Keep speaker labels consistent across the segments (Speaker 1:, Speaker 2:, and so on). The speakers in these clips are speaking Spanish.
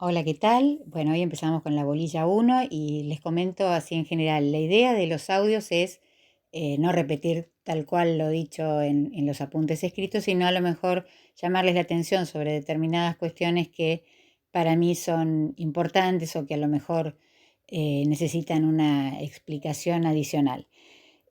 Speaker 1: Hola, ¿qué tal? Bueno, hoy empezamos con la bolilla uno y les comento así en general. La idea de los audios es no repetir tal cual lo dicho en los apuntes escritos, sino a lo mejor llamarles la atención sobre determinadas cuestiones que para mí son importantes o que a lo mejor necesitan una explicación adicional.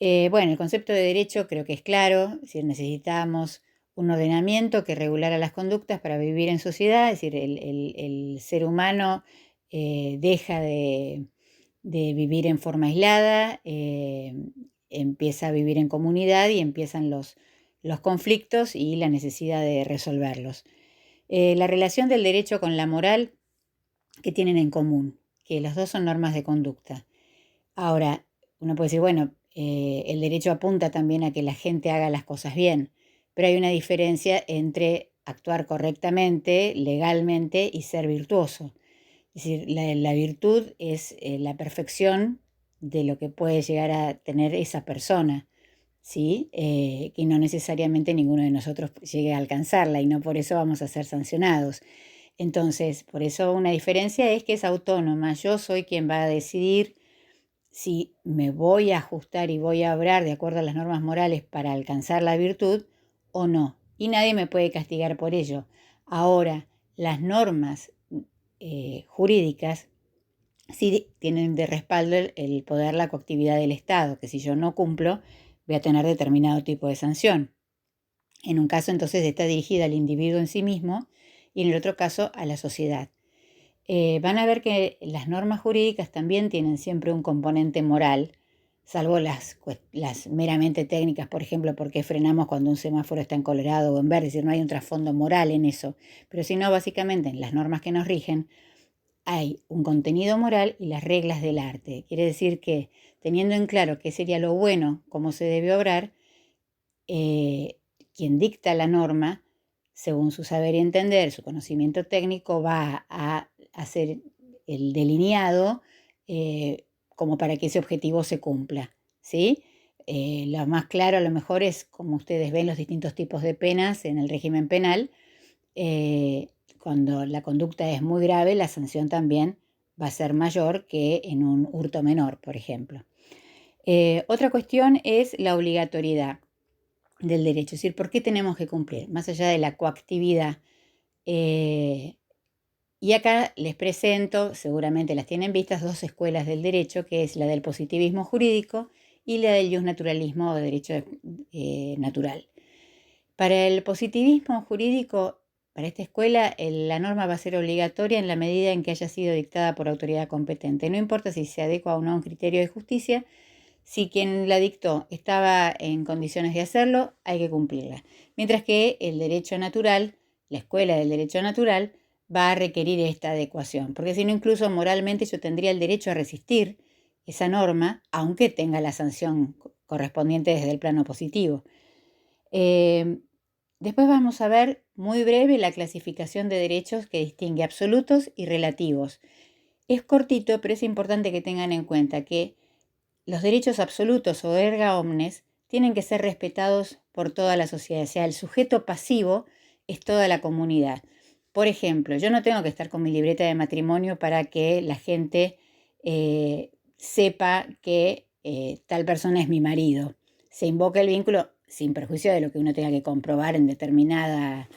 Speaker 1: Bueno, el concepto de derecho creo que es claro, es decir, necesitamos un ordenamiento que regulara las conductas para vivir en sociedad, es decir, el ser humano deja de vivir en forma aislada, empieza a vivir en comunidad y empiezan los conflictos y la necesidad de resolverlos. La relación del derecho con la moral que tienen en común, que los dos son normas de conducta. Ahora, uno puede decir, bueno, el derecho apunta también a que la gente haga las cosas bien, pero hay una diferencia entre actuar correctamente, legalmente y ser virtuoso. Es decir, la virtud es la perfección de lo que puede llegar a tener esa persona, ¿sí? Y no necesariamente ninguno de nosotros llegue a alcanzarla y no por eso vamos a ser sancionados. Entonces, por eso una diferencia es que es autónoma. Yo soy quien va a decidir si me voy a ajustar y voy a obrar de acuerdo a las normas morales para alcanzar la virtud o no. Y nadie me puede castigar por ello. Ahora, las normas jurídicas sí tienen de respaldo el poder, la coactividad del Estado, que si yo no cumplo voy a tener determinado tipo de sanción. En un caso entonces está dirigida al individuo en sí mismo y en el otro caso a la sociedad. Van a ver que las normas jurídicas también tienen siempre un componente moral, salvo las meramente técnicas, por ejemplo, por qué frenamos cuando un semáforo está en colorado o en verde, es decir, no hay un trasfondo moral en eso, pero si no, básicamente en las normas que nos rigen hay un contenido moral y las reglas del arte. Quiere decir que teniendo en claro qué sería lo bueno, cómo se debe obrar, eh, quien dicta la norma, según su saber y entender, su conocimiento técnico, va a hacer el delineado como para que ese objetivo se cumpla, ¿sí? Lo más claro a lo mejor es como ustedes ven los distintos tipos de penas en el régimen penal. Cuando la conducta es muy grave, la sanción también va a ser mayor que en un hurto menor, por ejemplo. Otra cuestión es la obligatoriedad del derecho, es decir, ¿por qué tenemos que cumplir? Más allá de la coactividad. Eh, y acá les presento, seguramente las tienen vistas, dos escuelas del derecho, que es la del positivismo jurídico y la del justnaturalismo o de derecho natural. Para el positivismo jurídico, para esta escuela, la norma va a ser obligatoria en la medida en que haya sido dictada por autoridad competente. No importa si se adecua o no a un criterio de justicia, si quien la dictó estaba en condiciones de hacerlo, hay que cumplirla. Mientras que el derecho natural, la escuela del derecho natural, va a requerir esta adecuación, porque si no, incluso moralmente yo tendría el derecho a resistir esa norma, aunque tenga la sanción correspondiente desde el plano positivo. Después vamos a ver muy breve la clasificación de derechos que distingue absolutos y relativos. Es cortito, pero es importante que tengan en cuenta que los derechos absolutos o erga omnes tienen que ser respetados por toda la sociedad. O sea, el sujeto pasivo es toda la comunidad. Por ejemplo, yo no tengo que estar con mi libreta de matrimonio para que la gente sepa que tal persona es mi marido. Se invoca el vínculo sin perjuicio de lo que uno tenga que comprobar en determinado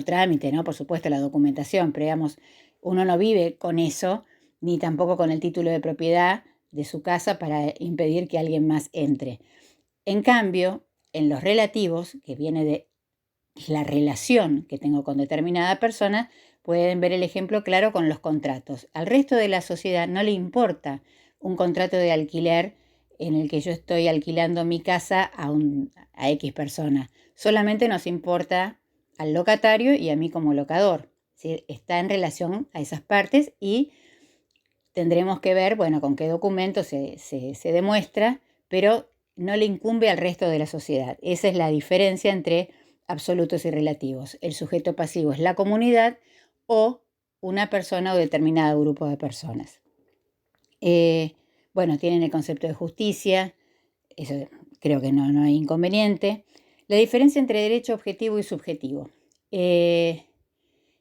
Speaker 1: trámite, ¿no? Por supuesto, la documentación, pero digamos, uno no vive con eso ni tampoco con el título de propiedad de su casa para impedir que alguien más entre. En cambio, en los relativos, que viene de la relación que tengo con determinada persona, pueden ver el ejemplo claro con los contratos. Al resto de la sociedad no le importa un contrato de alquiler en el que yo estoy alquilando mi casa a X persona. Solamente nos importa al locatario y a mí como locador. ¿Sí? Está en relación a esas partes y tendremos que ver, bueno, con qué documento se demuestra, pero no le incumbe al resto de la sociedad. Esa es la diferencia entre absolutos y relativos. El sujeto pasivo es la comunidad o una persona o determinado grupo de personas. Eh, bueno, tienen el concepto de justicia, eso creo que no hay inconveniente. La diferencia entre derecho objetivo y subjetivo.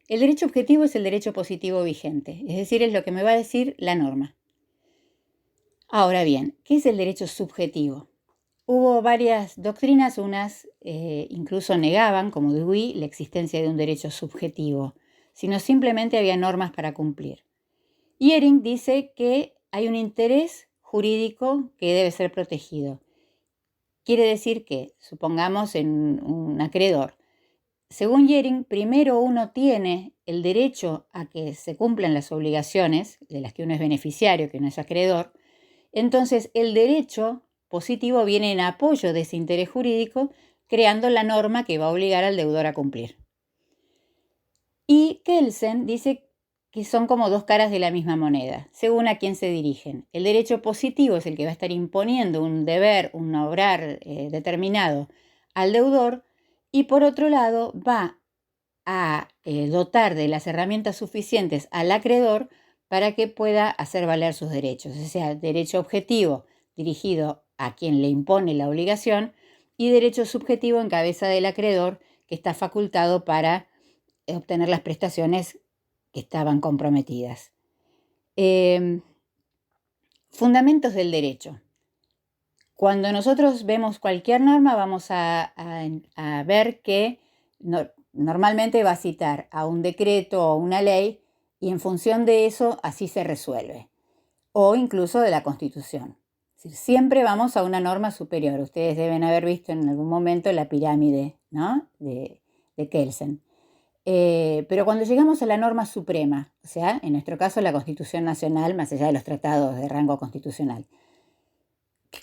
Speaker 1: El derecho objetivo es el derecho positivo vigente, es decir, es lo que me va a decir la norma. Ahora bien, ¿qué es el derecho subjetivo? Hubo varias doctrinas, unas incluso negaban, como Dewey, la existencia de un derecho subjetivo, sino simplemente había normas para cumplir. Ehring dice que hay un interés jurídico que debe ser protegido. Quiere decir que, supongamos en un acreedor, según Ehring, primero uno tiene el derecho a que se cumplan las obligaciones de las que uno es beneficiario, que uno es acreedor. Entonces, el derecho positivo viene en apoyo de ese interés jurídico, creando la norma que va a obligar al deudor a cumplir. Y Kelsen dice que son como dos caras de la misma moneda, según a quién se dirigen. El derecho positivo es el que va a estar imponiendo un deber, un obrar determinado al deudor, y por otro lado va a dotar de las herramientas suficientes al acreedor para que pueda hacer valer sus derechos. O sea, derecho objetivo dirigido a quien le impone la obligación y derecho subjetivo en cabeza del acreedor que está facultado para obtener las prestaciones que estaban comprometidas. Fundamentos del derecho. Cuando nosotros vemos cualquier norma vamos a ver que normalmente va a citar a un decreto o una ley y en función de eso así se resuelve. O incluso de la Constitución. Es decir, siempre vamos a una norma superior. Ustedes deben haber visto en algún momento la pirámide, ¿no?, de Kelsen. Pero cuando llegamos a la norma suprema, o sea, en nuestro caso la Constitución Nacional, más allá de los tratados de rango constitucional,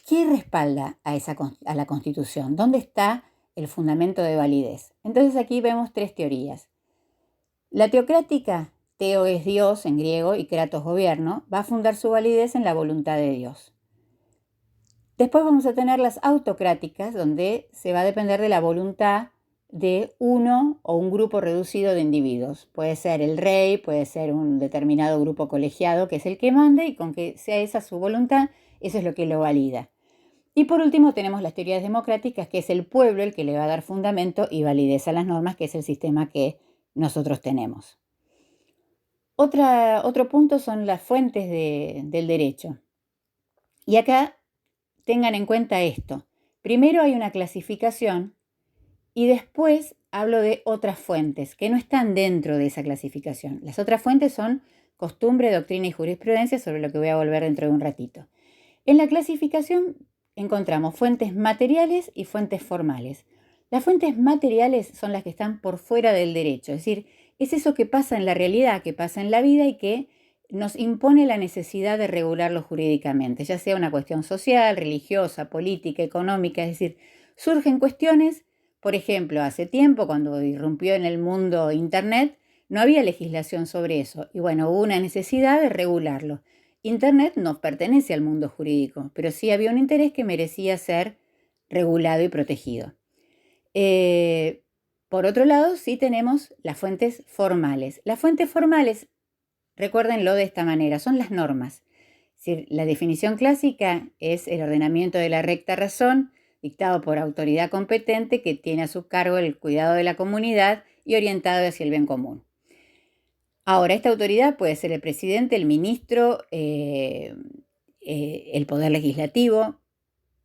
Speaker 1: ¿qué respalda a la Constitución? ¿Dónde está el fundamento de validez? Entonces aquí vemos tres teorías. La teocrática, teo es Dios en griego y kratos gobierno, va a fundar su validez en la voluntad de Dios. Después vamos a tener las autocráticas, donde se va a depender de la voluntad de uno o un grupo reducido de individuos. Puede ser el rey, puede ser un determinado grupo colegiado que es el que mande y con que sea esa su voluntad, eso es lo que lo valida. Y por último tenemos las teorías democráticas, que es el pueblo el que le va a dar fundamento y validez a las normas, que es el sistema que nosotros tenemos. Otro punto son las fuentes del derecho. Y acá tengan en cuenta esto. Primero hay una clasificación y después hablo de otras fuentes que no están dentro de esa clasificación. Las otras fuentes son costumbre, doctrina y jurisprudencia, sobre lo que voy a volver dentro de un ratito. En la clasificación encontramos fuentes materiales y fuentes formales. Las fuentes materiales son las que están por fuera del derecho, es decir, es eso que pasa en la realidad, que pasa en la vida y que nos impone la necesidad de regularlo jurídicamente, ya sea una cuestión social, religiosa, política, económica, es decir, surgen cuestiones, por ejemplo, hace tiempo, cuando irrumpió en el mundo Internet, no había legislación sobre eso y bueno, hubo una necesidad de regularlo. Internet no pertenece al mundo jurídico, pero sí había un interés que merecía ser regulado y protegido. Por otro lado, sí tenemos las fuentes formales. Las fuentes formales, recuérdenlo de esta manera, son las normas. Es decir, la definición clásica es el ordenamiento de la recta razón, dictado por autoridad competente que tiene a su cargo el cuidado de la comunidad y orientado hacia el bien común. Ahora, esta autoridad puede ser el presidente, el ministro, el poder legislativo,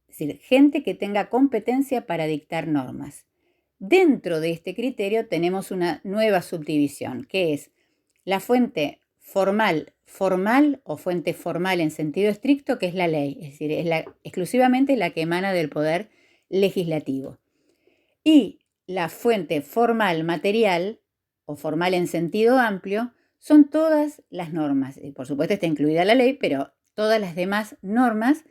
Speaker 1: es decir, gente que tenga competencia para dictar normas. Dentro de este criterio tenemos una nueva subdivisión, que es la fuente formal o fuente formal en sentido estricto, que es la ley, es decir, es exclusivamente la que emana del poder legislativo. Y la fuente formal material o formal en sentido amplio son todas las normas. Y por supuesto está incluida la ley, pero todas las demás normas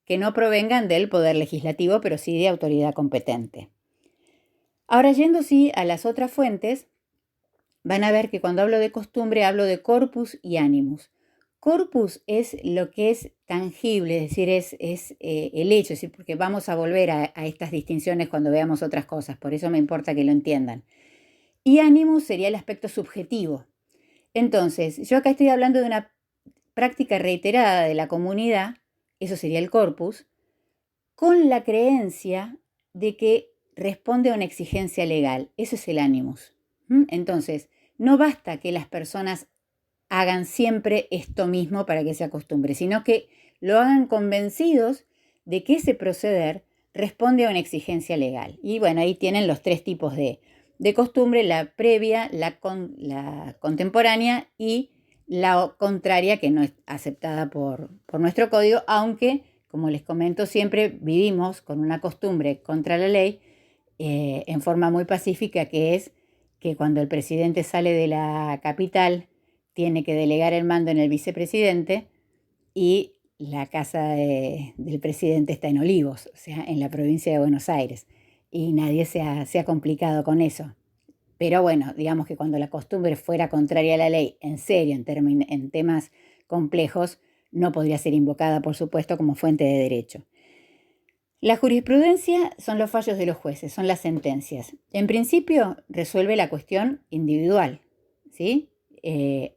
Speaker 1: que no provengan del poder legislativo, pero sí de autoridad competente. Ahora, yendo sí a las otras fuentes, van a ver que cuando hablo de costumbre hablo de corpus y animus. Corpus es lo que es tangible, es decir, es el hecho, es decir, porque vamos a volver a estas distinciones cuando veamos otras cosas, por eso me importa que lo entiendan. Y animus sería el aspecto subjetivo. Entonces, yo acá estoy hablando de una práctica reiterada de la comunidad, eso sería el corpus, con la creencia de que responde a una exigencia legal, eso es el animus. Entonces, no basta que las personas hagan siempre esto mismo para que se acostumbre, sino que lo hagan convencidos de que ese proceder responde a una exigencia legal. Y bueno, ahí tienen los tres tipos de costumbre: la previa, la contemporánea y la contraria, que no es aceptada por nuestro código, aunque, como les comento, siempre vivimos con una costumbre contra la ley en forma muy pacífica, que es que cuando el presidente sale de la capital tiene que delegar el mando en el vicepresidente, y la casa del presidente está en Olivos, o sea, en la provincia de Buenos Aires, y nadie se ha complicado con eso. Pero bueno, digamos que cuando la costumbre fuera contraria a la ley, en serio, en temas complejos, no podría ser invocada, por supuesto, como fuente de derecho. La jurisprudencia son los fallos de los jueces, son las sentencias. En principio, resuelve la cuestión individual, ¿sí?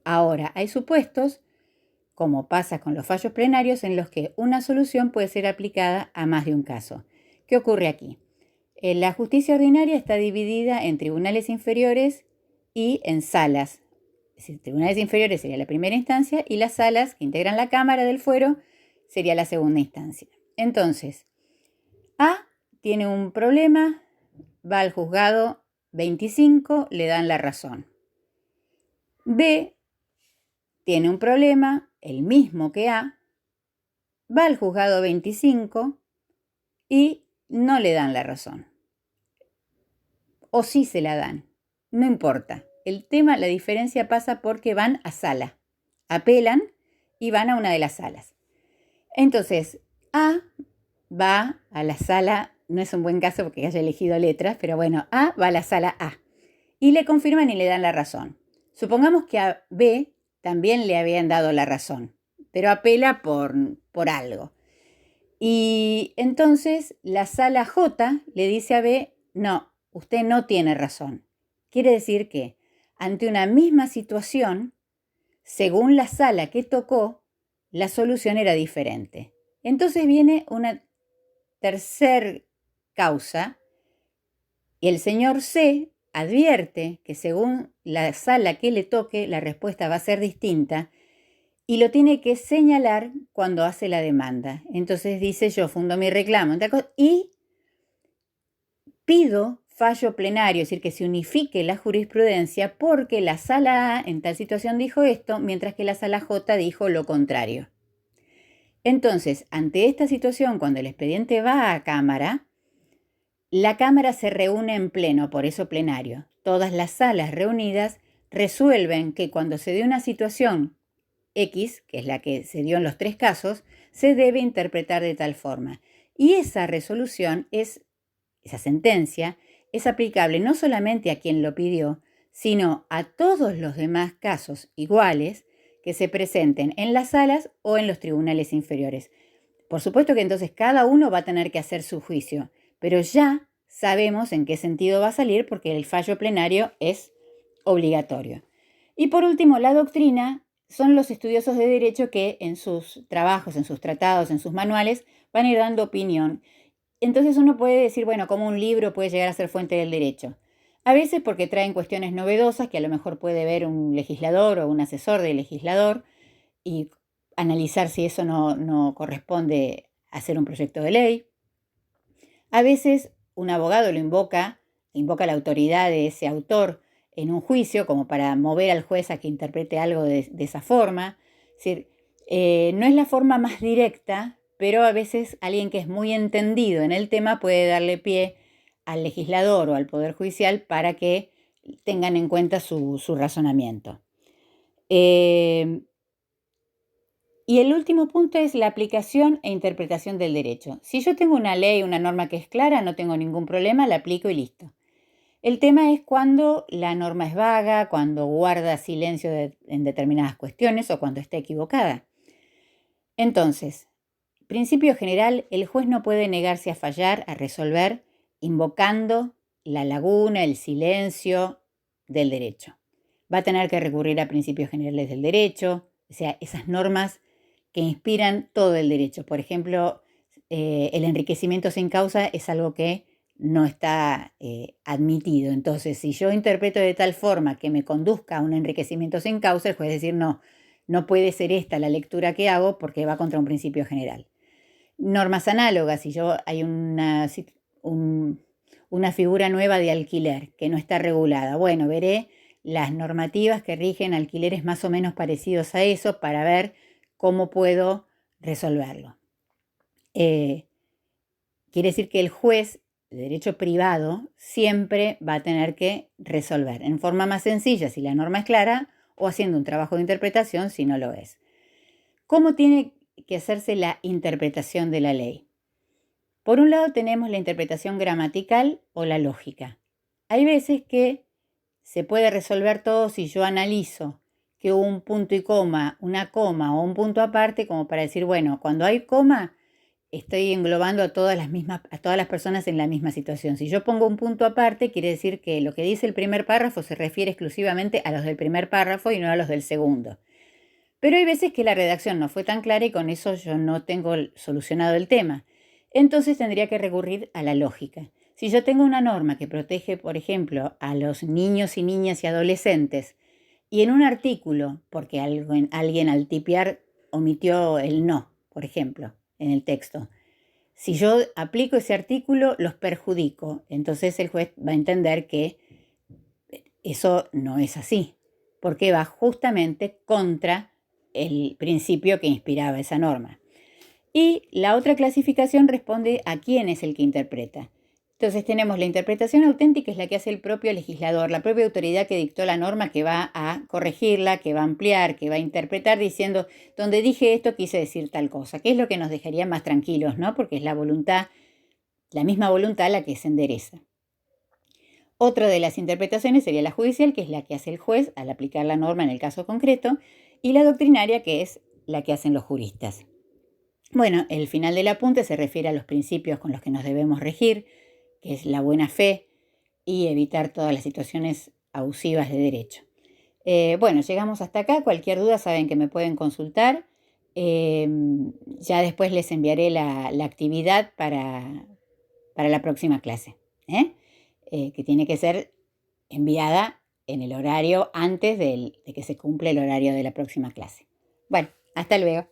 Speaker 1: Ahora, hay supuestos, como pasa con los fallos plenarios, en los que una solución puede ser aplicada a más de un caso. ¿Qué ocurre aquí? La justicia ordinaria está dividida en tribunales inferiores y en salas. Es decir, tribunales inferiores sería la primera instancia y las salas que integran la Cámara del Fuero sería la segunda instancia. Entonces, A tiene un problema, va al juzgado 25, le dan la razón. B tiene un problema, el mismo que A, va al juzgado 25 y no le dan la razón. O sí se la dan, no importa. El tema, la diferencia pasa porque van a sala, apelan y van a una de las salas. Entonces, A va a la sala, no es un buen caso porque haya elegido letras, pero bueno, A va a la sala A y le confirman y le dan la razón. Supongamos que a B también le habían dado la razón, pero apela por algo. Y entonces la sala J le dice a B: no, usted no tiene razón. Quiere decir que ante una misma situación, según la sala que tocó, la solución era diferente. Entonces viene una tercer causa y el señor C advierte que según la sala que le toque, la respuesta va a ser distinta y lo tiene que señalar cuando hace la demanda. Entonces dice: yo fundo mi reclamo y pido fallo plenario, es decir, que se unifique la jurisprudencia porque la sala A en tal situación dijo esto, mientras que la sala J dijo lo contrario. Entonces, ante esta situación, cuando el expediente va a Cámara, la Cámara se reúne en pleno, por eso plenario. Todas las salas reunidas resuelven que cuando se dé una situación X, que es la que se dio en los tres casos, se debe interpretar de tal forma. Y esa resolución, esa sentencia, es aplicable no solamente a quien lo pidió, sino a todos los demás casos iguales que se presenten en las salas o en los tribunales inferiores. Por supuesto que entonces cada uno va a tener que hacer su juicio, pero ya sabemos en qué sentido va a salir porque el fallo plenario es obligatorio. Y por último, la doctrina son los estudiosos de derecho que en sus trabajos, en sus tratados, en sus manuales, van a ir dando opinión. Entonces uno puede decir, bueno, ¿cómo un libro puede llegar a ser fuente del derecho? A veces porque traen cuestiones novedosas que a lo mejor puede ver un legislador o un asesor del legislador y analizar si eso no corresponde a hacer un proyecto de ley. A veces un abogado lo invoca la autoridad de ese autor en un juicio como para mover al juez a que interprete algo de esa forma. Es decir, no es la forma más directa, pero a veces alguien que es muy entendido en el tema puede darle pie al legislador o al Poder Judicial para que tengan en cuenta su razonamiento. Y el último punto es la aplicación e interpretación del derecho. Si yo tengo una ley, una norma que es clara, no tengo ningún problema, la aplico y listo. El tema es cuando la norma es vaga, cuando guarda silencio en determinadas cuestiones o cuando está equivocada. Entonces, principio general, el juez no puede negarse a fallar, a resolver, invocando la laguna, el silencio del derecho. Va a tener que recurrir a principios generales del derecho, o sea, esas normas que inspiran todo el derecho. Por ejemplo, el enriquecimiento sin causa es algo que no está admitido. Entonces, si yo interpreto de tal forma que me conduzca a un enriquecimiento sin causa, el juez decir no, no puede ser esta la lectura que hago porque va contra un principio general. Normas análogas, si yo hay una figura nueva de alquiler que no está regulada, bueno, veré las normativas que rigen alquileres más o menos parecidos a eso para ver cómo puedo resolverlo. Quiere decir que el juez de derecho privado siempre va a tener que resolver en forma más sencilla si la norma es clara o haciendo un trabajo de interpretación si no lo es. ¿Cómo tiene que hacerse la interpretación de la ley? Por un lado tenemos la interpretación gramatical o la lógica. Hay veces que se puede resolver todo si yo analizo que hubo un punto y coma, una coma o un punto aparte, como para decir, bueno, cuando hay coma, estoy englobando a todas las personas en la misma situación. Si yo pongo un punto aparte, quiere decir que lo que dice el primer párrafo se refiere exclusivamente a los del primer párrafo y no a los del segundo. Pero hay veces que la redacción no fue tan clara y con eso yo no tengo solucionado el tema. Entonces tendría que recurrir a la lógica. Si yo tengo una norma que protege, por ejemplo, a los niños y niñas y adolescentes, y en un artículo, porque alguien al tipear omitió el no, por ejemplo, en el texto, si yo aplico ese artículo, los perjudico. Entonces el juez va a entender que eso no es así, porque va justamente contra el principio que inspiraba esa norma. Y la otra clasificación responde a quién es el que interpreta. Entonces tenemos la interpretación auténtica, es la que hace el propio legislador, la propia autoridad que dictó la norma, que va a corregirla, que va a ampliar, que va a interpretar diciendo, donde dije esto quise decir tal cosa, que es lo que nos dejaría más tranquilos, ¿no? Porque es la voluntad, la misma voluntad la que se endereza. Otra de las interpretaciones sería la judicial, que es la que hace el juez al aplicar la norma en el caso concreto, y la doctrinaria, que es la que hacen los juristas. Bueno, el final del apunte se refiere a los principios con los que nos debemos regir, que es la buena fe y evitar todas las situaciones abusivas de derecho. Bueno, llegamos hasta acá. Cualquier duda saben que me pueden consultar. Ya después les enviaré la actividad para la próxima clase, que tiene que ser enviada en el horario antes de que se cumpla el horario de la próxima clase. Bueno, hasta luego.